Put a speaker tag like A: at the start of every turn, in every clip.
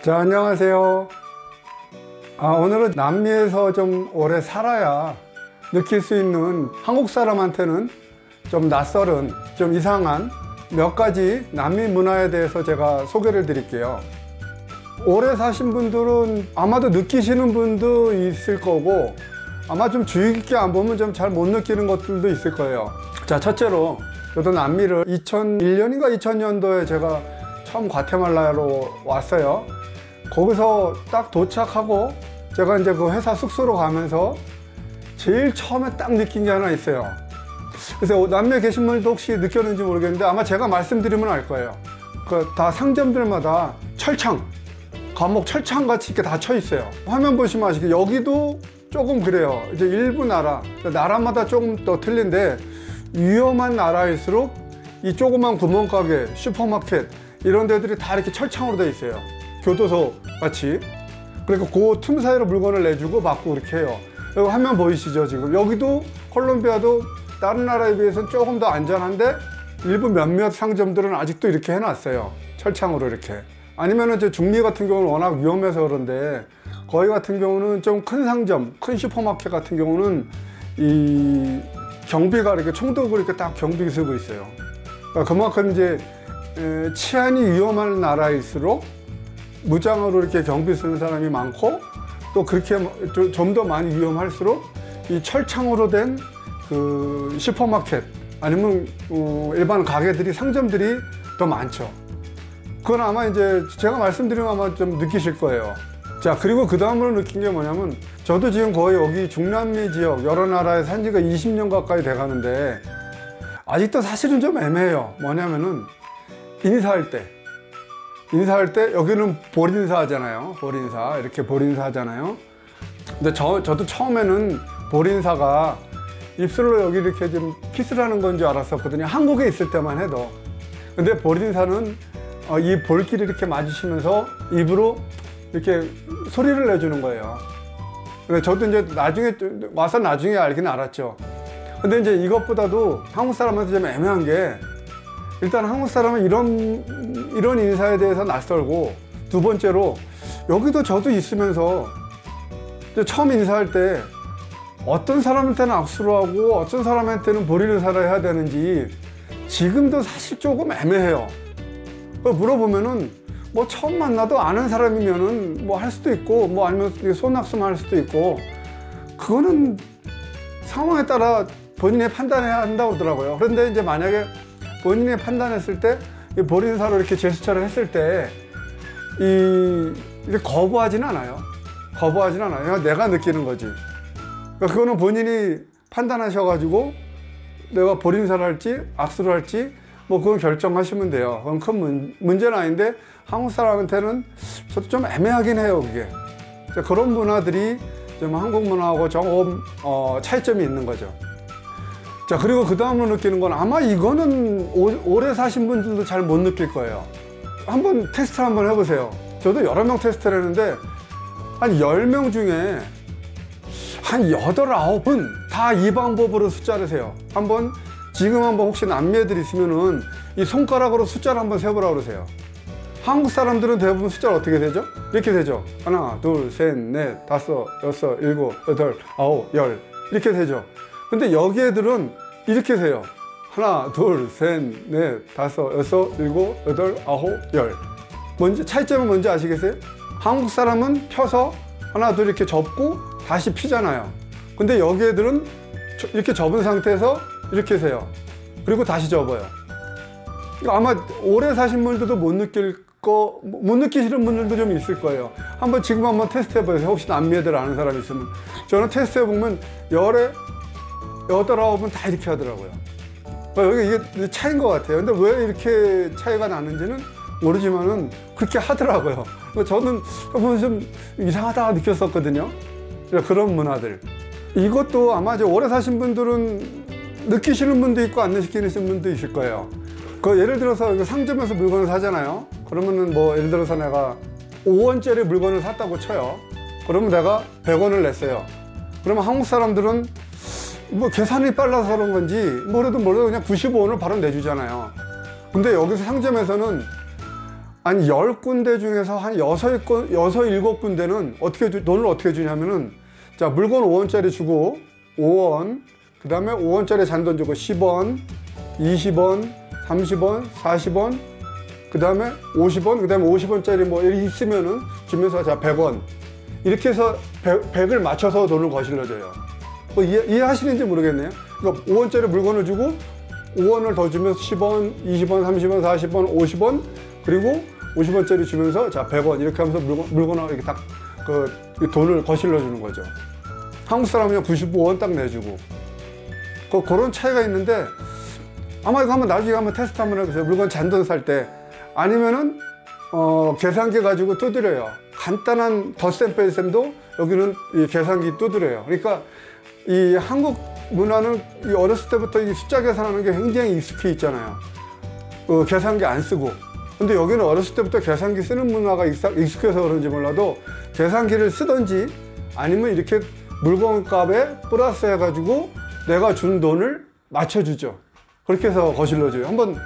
A: 자, 안녕하세요. 오늘은 남미에서 좀 오래 살아야 느낄 수 있는 한국 사람한테는 좀 낯설은, 좀 이상한 몇 가지 남미 문화에 대해서 제가 소개를 드릴게요. 오래 사신 분들은 아마도 느끼시는 분도 있을 거고, 아마 좀 주의 깊게 안 보면 좀 잘 못 느끼는 것들도 있을 거예요. 자, 첫째로 저도 남미를 2001년인가 2000년도에 제가 처음 과테말라로 왔어요. 거기서 딱 도착하고 제가 이제 그 회사 숙소로 가면서 제일 처음에 딱 느낀 게 하나 있어요. 그래서 남미에 계신 분들도 혹시 느꼈는지 모르겠는데 아마 제가 말씀드리면 알 거예요. 그 다 상점들마다 철창, 감옥 철창 같이 이렇게 다 쳐 있어요. 화면 보시면 아시겠죠? 여기도 조금 그래요. 이제 일부 나라마다 조금 더 틀린데, 위험한 나라일수록 이 조그만 구멍가게, 슈퍼마켓 이런 데들이 다 이렇게 철창으로 되어 있어요. 교도소 같이. 그러니까 그 틈 사이로 물건을 내주고 막고 이렇게 해요. 여기 화면 보이시죠? 지금 여기도 콜롬비아도 다른 나라에 비해서는 조금 더 안전한데, 일부 몇몇 상점들은 아직도 이렇게 해놨어요. 철창으로 이렇게. 아니면은 이제 중미 같은 경우는 워낙 위험해서 그런데, 거기 같은 경우는 좀 큰 상점, 큰 슈퍼마켓 같은 경우는 이 경비가 이렇게 총독을 이렇게 딱 경비 쓰고 있어요. 그러니까 그만큼 이제 치안이 위험한 나라일수록 무장으로 이렇게 경비 쓰는 사람이 많고, 또 그렇게 좀 더 많이 위험할수록 이 철창으로 된 그 슈퍼마켓 아니면 일반 가게들이, 상점들이 더 많죠. 그건 아마 이제 제가 말씀드리면 아마 좀 느끼실 거예요. 자, 그리고 그 다음으로 느낀 게 뭐냐면, 저도 지금 거의 여기 중남미 지역 여러 나라에 산 지가 20년 가까이 돼 가는데 아직도 사실은 좀 애매해요. 뭐냐면은 인사할 때 여기는 볼인사 하잖아요. 볼인사, 이렇게 볼인사 하잖아요. 근데 저도 처음에는 볼인사가 입술로 여기 이렇게 좀 키스를 하는 건 줄 알았었거든요. 한국에 있을 때만 해도. 근데 볼인사는 이 볼끼리 이렇게 마주치면서 입으로 이렇게 소리를 내주는 거예요. 근데 저도 이제 나중에 알긴 알았죠. 근데 이제 이것보다도 한국 사람한테 좀 애매한 게, 일단 한국 사람은 이런 인사에 대해서 낯설고, 두 번째로 여기도 저도 있으면서 처음 인사할 때 어떤 사람한테는 악수를 하고 어떤 사람한테는 볼인사를 해야 되는지 지금도 사실 조금 애매해요. 물어보면은 뭐 처음 만나도 아는 사람이면은 뭐 할 수도 있고, 뭐 아니면 손악수만 할 수도 있고, 그거는 상황에 따라 본인이 판단해야 한다고 그러더라고요. 그런데 이제 만약에 본인이 판단했을 때 볼인사로 이렇게 제스처를 했을 때 이렇게 거부하지는 않아요. 그냥 내가 느끼는 거지. 그러니까 그거는 본인이 판단하셔가지고 내가 볼인사를 할지 악수를 할지 뭐 그건 결정하시면 돼요. 그건 큰 문제는 아닌데, 한국 사람한테는 저도 좀 애매하긴 해요, 그게. 그런 문화들이 좀 한국 문화하고 조금 차이점이 있는 거죠. 자, 그리고 그 다음으로 느끼는 건, 아마 이거는 오래 사신 분들도 잘 못 느낄 거예요. 한번 테스트 한번 해보세요. 저도 여러 명 테스트를 했는데 한 10명 중에 한 8, 9분 다 이 방법으로 숫자를 세요. 지금 한번 혹시 남미 애들 있으면은 이 손가락으로 숫자를 한번 세보라고 그러세요. 한국 사람들은 대부분 숫자를 어떻게 세죠? 이렇게 세죠. 하나, 둘, 셋, 넷, 다섯, 여섯, 일곱, 여덟, 아홉, 열, 이렇게 세죠. 근데 여기 애들은 이렇게 세요. 하나, 둘, 셋, 넷, 다섯, 여섯, 일곱, 여덟, 아홉, 열. 차이점은 뭔지 아시겠어요? 한국 사람은 펴서 하나, 둘 이렇게 접고 다시 피잖아요. 근데 여기 애들은 이렇게 접은 상태에서 이렇게 세요. 그리고 다시 접어요. 아마 오래 사신 분들도 못 느끼시는 분들도 좀 있을 거예요. 지금 한번 테스트 해보세요. 혹시 남미 애들 아는 사람 있으면. 저는 테스트 해보면 8, 9분 다 이렇게 하더라고요. 이게 차이인 것 같아요. 근데 왜 이렇게 차이가 나는지는 모르지만은 그렇게 하더라고요. 저는 좀 이상하다 느꼈었거든요. 그런 문화들. 이것도 아마 오래 사신 분들은 느끼시는 분도 있고 안 느끼시는 분도 있을 거예요. 예를 들어서 상점에서 물건을 사잖아요. 그러면은 뭐 예를 들어서 내가 5원짜리 물건을 샀다고 쳐요. 그러면 내가 100원을 냈어요. 그러면 한국 사람들은 뭐 계산이 빨라서 그런 건지 뭐래도 그냥 95원을 바로 내주잖아요. 근데 여기서 상점에서는 아니 10군데 중에서 한 7군데는 돈을 어떻게 주냐면은, 자, 물건 5원짜리 주고 5원, 그 다음에 5원짜리 잔돈 주고 10원, 20원, 30원, 40원, 그 다음에 50원, 그 다음에 50원짜리 뭐 있으면은 주면서 자 100원, 이렇게 해서 100을 맞춰서 돈을 거실러줘요. 뭐 이해하시는지 모르겠네요. 그러니까 5원짜리 물건을 주고 5원을 더 주면서 10원, 20원, 30원, 40원, 50원, 그리고 50원짜리 주면서 자 100원, 이렇게 하면서 물건하고 이렇게 딱 그 돈을 거실러 주는 거죠. 한국 사람은 그냥 95원 딱 내주고, 그런 차이가 있는데, 아마 이거 한번 나중에 한번 테스트 한번 해보세요. 물건 잔돈 살 때. 아니면은 계산기 가지고 두드려요. 간단한 덧셈 뺄셈도 여기는 이 계산기 두드려요. 그러니까 이 한국 문화는 이 어렸을 때부터 이 숫자 계산하는 게 굉장히 익숙해 있잖아요. 계산기 안 쓰고. 근데 여기는 어렸을 때부터 계산기 쓰는 문화가 익숙해서 그런지 몰라도 계산기를 쓰던지 아니면 이렇게 물건값에 플러스 해가지고 내가 준 돈을 맞춰주죠. 그렇게 해서 거실러줘요. 한번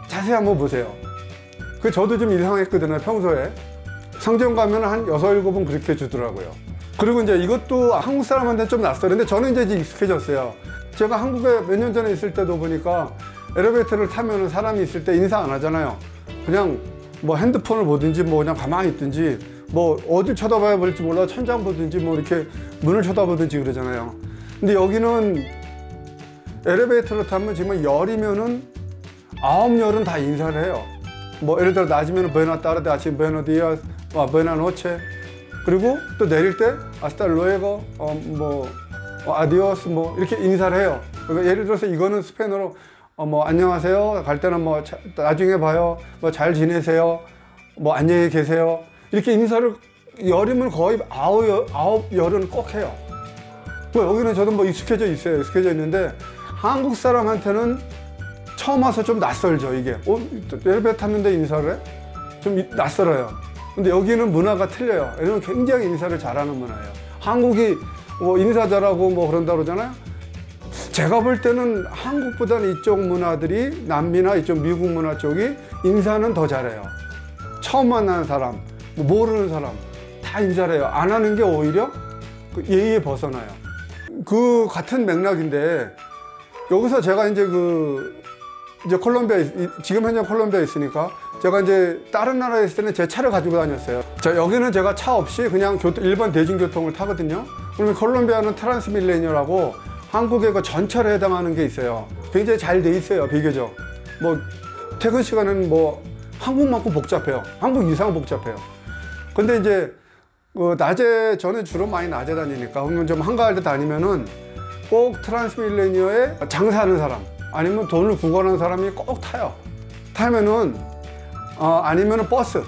A: 자세히 한번 보세요. 저도 좀 이상했거든요. 평소에 상점 가면 한 6, 7번 그렇게 주더라고요. 그리고 이제 이것도 한국 사람한테 좀 낯설어요. 근데 저는 이제 익숙해졌어요. 제가 한국에 몇 년 전에 있을 때도 보니까 엘리베이터를 타면 사람이 있을 때 인사 안 하잖아요. 그냥 뭐 핸드폰을 보든지 뭐 그냥 가만히 있든지 뭐 어딜 쳐다봐야 볼지 몰라 천장 보든지 뭐 이렇게 문을 쳐다보든지 그러잖아요. 근데 여기는 엘리베이터를 타면 정말 열이면은 9열은 다 인사를 해요. 뭐 예를 들어 낮이면은 buena tarde, 아침 buenos días, buena noche. 그리고 또 내릴 때 hasta luego, 뭐 adiós, 뭐 이렇게 인사를 해요. 그러니까 예를 들어서 이거는 스페인어로 뭐 안녕하세요, 갈 때는 뭐 나중에 봐요, 뭐 잘 지내세요, 뭐 안녕히 계세요, 이렇게 인사를 열이면 거의 9열은 꼭 해요. 뭐 여기는 저도 뭐 익숙해져 있어요. 익숙해져 있는데 한국 사람한테는 처음 와서 좀 낯설죠. 이게 엘리베이터 탔는데 인사를 해? 좀 낯설어요. 근데 여기는 문화가 틀려요. 왜냐면 굉장히 인사를 잘하는 문화예요. 한국이 뭐 인사 잘하고 뭐 그런다 그러잖아요. 제가 볼 때는 한국보다는 이쪽 문화들이 남미나 이쪽 미국 문화 쪽이 인사는 더 잘해요. 처음 만나는 사람, 뭐 모르는 사람 다 인사를 해요. 안 하는 게 오히려 예의에 벗어나요. 그 같은 맥락인데 여기서 제가 이제 이제 지금 현재 콜롬비아에 있으니까 제가 이제 다른 나라에 있을 때는 제 차를 가지고 다녔어요. 여기는 제가 차 없이 그냥 일반 대중교통을 타거든요. 그러면 콜롬비아는 트란스밀레니어라고 한국의 그 전철에 해당하는 게 있어요. 굉장히 잘 돼 있어요. 비교적. 뭐 퇴근 시간은 뭐 한국만큼 복잡해요. 한국 이상 복잡해요. 근데 이제 낮에, 저는 주로 많이 낮에 다니니까 그러면 좀 한가할 때 다니면은 꼭 트란스밀레니어에 장사하는 사람 아니면 돈을 구걸하는 사람이 꼭 타요. 타면은 아니면은 버스,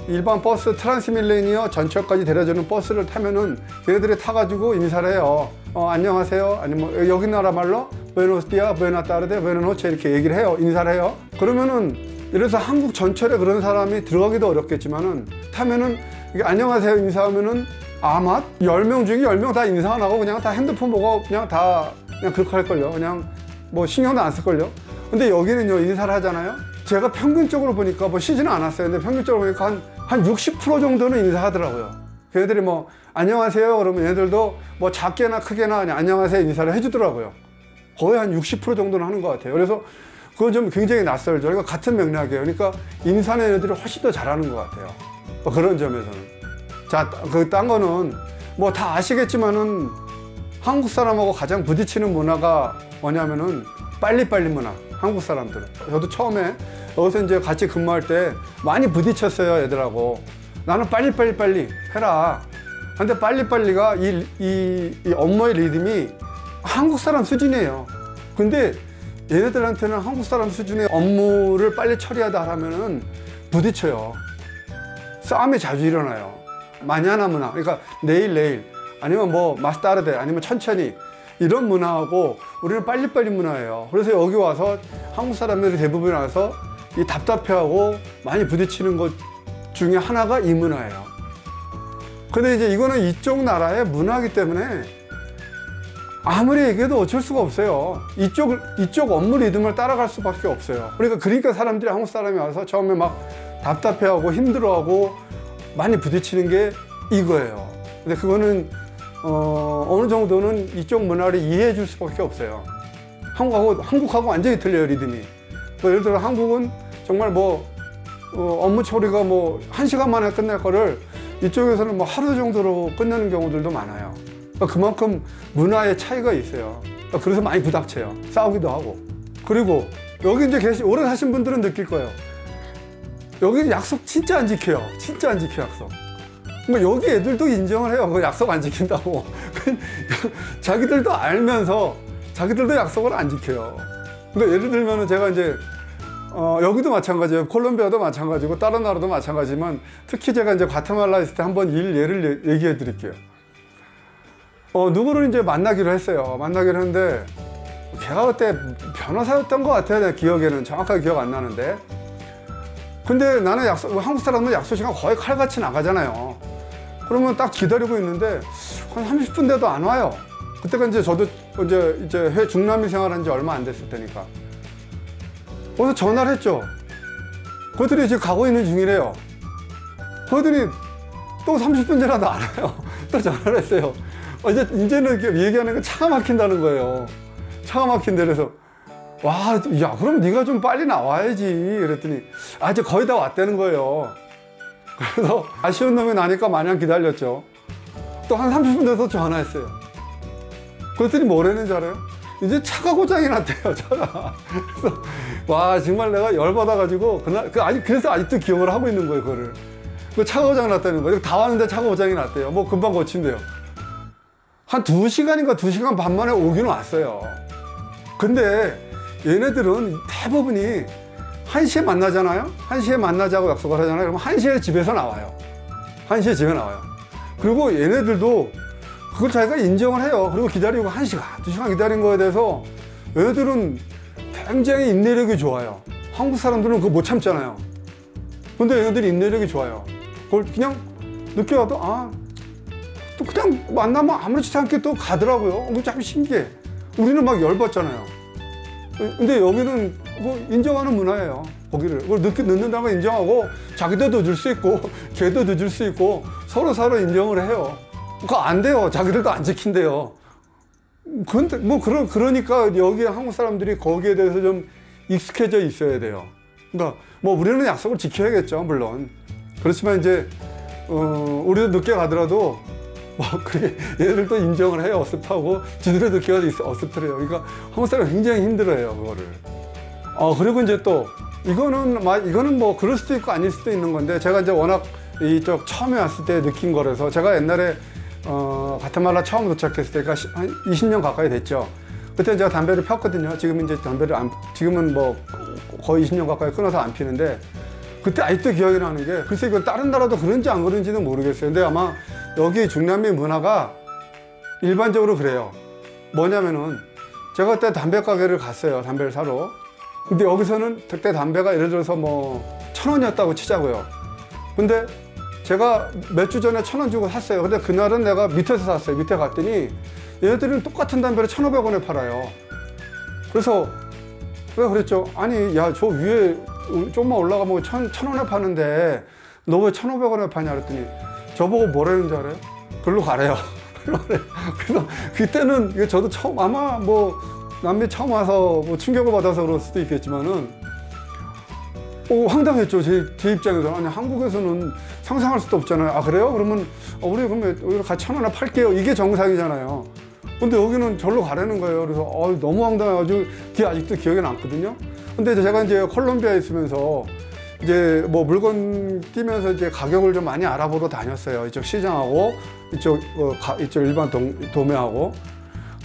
A: 일반 버스, 트란스밀레니어 전철까지 데려주는 버스를 타면은 걔네들이 타가지고 인사를 해요. 안녕하세요, 아니면 여기 나라 말로 buenos días, buena tarde, buena noche 이렇게 얘기를 해요. 인사를 해요. 그러면은 이래서 한국 전철에 그런 사람이 들어가기도 어렵겠지만은 타면은 이게 안녕하세요 인사하면은 아마 10명 중에 10명 다 인사 안 하고 그냥 다 핸드폰 보고 그냥 그렇게 할걸요. 그냥 뭐 신경도 안 쓸걸요. 근데 여기는요 인사를 하잖아요. 제가 평균적으로 보니까 뭐 쉬지는 않았어요. 근데 평균적으로 보니까 한 60% 정도는 인사하더라고요. 걔네들이 뭐 안녕하세요 그러면 얘네들도 뭐 작게나 크게나 그냥 안녕하세요 인사를 해주더라고요. 거의 한 60% 정도는 하는 것 같아요. 그래서 그건 좀 굉장히 낯설죠. 그러니까 같은 맥락이에요. 그러니까 인사는 얘네들이 훨씬 더 잘하는 것 같아요. 그런 점에서는. 자, 딴 거는 뭐 다 아시겠지만은 한국 사람하고 가장 부딪히는 문화가 뭐냐면은 빨리빨리 문화. 한국 사람들은. 저도 처음에 여기서 이제 같이 근무할 때 많이 부딪혔어요, 애들하고. 나는 빨리 해라. 근데 빨리빨리가 이 업무의 리듬이 한국 사람 수준이에요. 근데 얘네들한테는 한국 사람 수준의 업무를 빨리 처리하다 하면은 부딪혀요. 싸움이 자주 일어나요. 마냐나 문화, 그러니까 내일 아니면 뭐 마스타르데 아니면 천천히 이런 문화하고 우리는 빨리빨리 문화예요. 그래서 여기 와서 한국 사람들이 대부분 와서 이 답답해하고 많이 부딪히는 것 중에 하나가 이 문화예요. 근데 이제 이거는 이쪽 나라의 문화이기 때문에 아무리 얘기해도 어쩔 수가 없어요. 이쪽 업무 리듬을 따라갈 수밖에 없어요. 그러니까 사람들이 한국 사람이 와서 처음에 막 답답해하고 힘들어하고 많이 부딪히는 게 이거예요. 근데 그거는 어느 정도는 이쪽 문화를 이해해 줄 수밖에 없어요. 한국하고 완전히 틀려요, 리듬이. 뭐 예를 들어 한국은 정말 뭐 업무 처리가 뭐 1시간 만에 끝날 거를 이쪽에서는 뭐 하루 정도로 끝내는 경우들도 많아요. 그러니까 그만큼 문화의 차이가 있어요. 그러니까 그래서 많이 부닥쳐요. 싸우기도 하고. 그리고 여기 이제 오래 사신 분들은 느낄 거예요. 여기 약속 진짜 안 지켜요. 진짜 안 지켜, 약속. 그러니까 여기 애들도 인정을 해요. 그 약속 안 지킨다고. 자기들도 알면서 자기들도 약속을 안 지켜요. 그러니까 예를 들면은 제가 이제 여기도 마찬가지예요. 콜롬비아도 마찬가지고 다른 나라도 마찬가지지만 특히 제가 이제 과테말라 있을 때 한번 예를 얘기해 드릴게요. 누구를 이제 만나기로 했어요. 만나기로 했는데 걔가 그때 변호사였던 것 같아요. 내 기억에는 정확하게 기억 안 나는데. 근데 나는 한국 사람은 약속 시간 거의 칼같이 나가잖아요. 그러면 딱 기다리고 있는데 한 30분 돼도 안 와요. 그때가 이제 저도 이제 중남미 생활한 지 얼마 안 됐을 때니까. 그래서 전화를 했죠. 그들이 지금 가고 있는 중이래요. 그들이 또 30분 지나도 안 와요. 또 전화를 했어요. 이제는 이렇게 얘기하는 거 차가 막힌다는 거예요. 차가 막힌데 그래서 와, 야, 그럼 네가 좀 빨리 나와야지. 그랬더니 이제 거의 다 왔다는 거예요. 그래서 아쉬운 놈이 나니까 마냥 기다렸죠. 또 한 30분 돼서 전화했어요. 그랬더니 뭐라는지 알아요? 이제 차가 고장이 났대요, 차가. 그래서 와, 정말 내가 열받아가지고 그래서 아직도 기억을 하고 있는 거예요, 그거를. 그 차가 고장 났다는 거예요. 다 왔는데 차가 고장이 났대요. 뭐 금방 고친대요. 한 2시간인가 2시간 반 만에 오긴 왔어요. 근데 얘네들은 대부분이 1시에 만나잖아요. 1시에 만나자고 약속을 하잖아요. 그러면 1시에 집에서 나와요. 1시에 집에 나와요. 그리고 얘네들도 그걸 자기가 인정을 해요. 그리고 기다리고 1시간, 2시간 기다린 거에 대해서 얘네들은 굉장히 인내력이 좋아요. 한국 사람들은 그거 못 참잖아요. 근데 얘네들이 인내력이 좋아요. 그걸 그냥 늦게 와도 또 그냥 만나면 아무렇지 않게 또 가더라고요. 그거 참 신기해. 우리는 막 열받잖아요. 근데 여기는 뭐 인정하는 문화예요. 거기를. 그걸 늦는다면 인정하고 자기도 늦을 수 있고 걔도 늦을 수 있고 서로 인정을 해요. 그거 안 돼요. 자기들도 안 지킨대요. 근데 뭐 그러니까 여기 한국 사람들이 거기에 대해서 좀 익숙해져 있어야 돼요. 그러니까 뭐 우리는 약속을 지켜야겠죠, 물론. 그렇지만 이제 우리도 늦게 가더라도 그게 얘들도 인정을 해요. 어습하고 지들도 늦게 가서 어습을 해요. 그러니까 한국 사람이 굉장히 힘들어해요, 그거를. 그리고 이제 또 이거는 뭐 그럴 수도 있고 아닐 수도 있는 건데, 제가 이제 워낙 이쪽 처음에 왔을 때 느낀 거라서, 제가 옛날에 과테말라 처음 도착했을 때가 한 20년 가까이 됐죠. 그때 제가 담배를 폈거든요. 지금 이제 지금은 뭐 거의 20년 가까이 끊어서 안 피는데, 그때 아직도 기억이 나는 게, 글쎄 이건 다른 나라도 그런지 안 그런지는 모르겠어요. 근데 아마 여기 중남미 문화가 일반적으로 그래요. 뭐냐면은 제가 그때 담배 가게를 갔어요. 담배를 사러. 근데 여기서는 그때 담배가 예를 들어서 뭐 1,000원이었다고 치자고요. 근데 제가 몇 주 전에 1,000원 주고 샀어요. 근데 그날은 내가 밑에서 샀어요. 밑에 갔더니 얘네들은 똑같은 담배를 1,500원에 팔아요. 그래서 내가 그랬죠. 아니, 야, 저 위에 조금만 올라가면 1,000원에 파는데 너 왜 1,500원에 파냐 그랬더니 저보고 뭐라는지 알아요? 글로 가래요. 그래서 그때는 저도 아마 뭐 남미 처음 와서 뭐 충격을 받아서 그럴 수도 있겠지만은 황당했죠. 제 입장에서는. 아니, 한국에서는 상상할 수도 없잖아요. 그래요? 그러면 우리 같이 1,000원에 팔게요. 이게 정상이잖아요. 근데 여기는 절로 가라는 거예요. 그래서 너무 황당해가지고 그게 아직도 기억에 남거든요. 근데 제가 이제 콜롬비아에 있으면서 이제 뭐 물건 끼면서 이제 가격을 좀 많이 알아보러 다녔어요. 이쪽 시장하고 이쪽 일반 도매하고.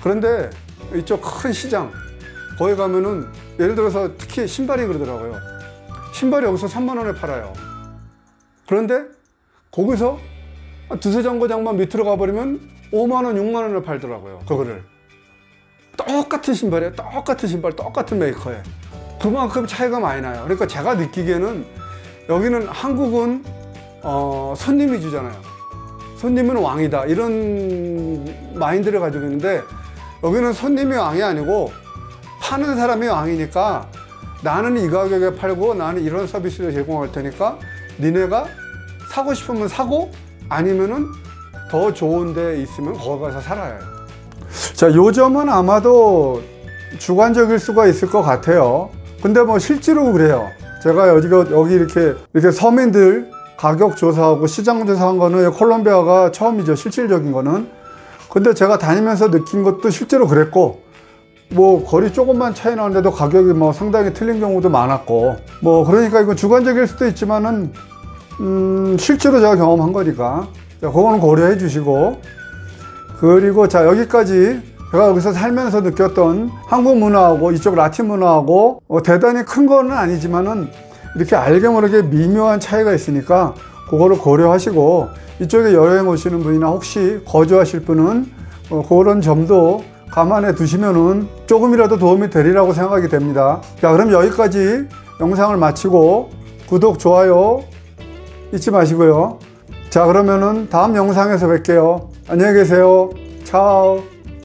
A: 그런데 이쪽 큰 시장 거기 가면은 예를 들어서 특히 신발이 그러더라고요. 신발이 여기서 3만 원에 팔아요. 그런데 거기서 두세 정거장만 밑으로 가버리면 5만 원, 6만 원을 팔더라고요. 그거를. 똑같은 신발에 똑같은 신발, 똑같은 메이커에. 그만큼 차이가 많이 나요. 그러니까 제가 느끼기에는 여기는 한국은 손님이 주잖아요. 손님은 왕이다, 이런 마인드를 가지고 있는데, 여기는 손님이 왕이 아니고 파는 사람이 왕이니까 나는 이 가격에 팔고 나는 이런 서비스를 제공할 테니까 니네가 사고 싶으면 사고 아니면은 더 좋은 데 있으면 거기 가서 살아야 해요. 자, 요 점은 아마도 주관적일 수가 있을 것 같아요. 근데 뭐 실제로 그래요. 제가 여기 이렇게 서민들 가격 조사하고 시장 조사한 거는 콜롬비아가 처음이죠. 실질적인 거는. 근데 제가 다니면서 느낀 것도 실제로 그랬고, 뭐 거리 조금만 차이 나는데도 가격이 뭐 상당히 틀린 경우도 많았고, 뭐 그러니까 이건 주관적일 수도 있지만은 실제로 제가 경험한 거니까 그거는 고려해 주시고, 그리고 자, 여기까지 제가 여기서 살면서 느꼈던 한국 문화하고 이쪽 라틴 문화하고 대단히 큰 거는 아니지만은 이렇게 알게 모르게 미묘한 차이가 있으니까 그거를 고려하시고, 이쪽에 여행 오시는 분이나 혹시 거주하실 분은 그런 점도 감안해 두시면은 조금이라도 도움이 되리라고 생각이 됩니다. 자, 그럼 여기까지 영상을 마치고 구독, 좋아요 잊지 마시고요. 자, 그러면은 다음 영상에서 뵐게요. 안녕히 계세요. 차오.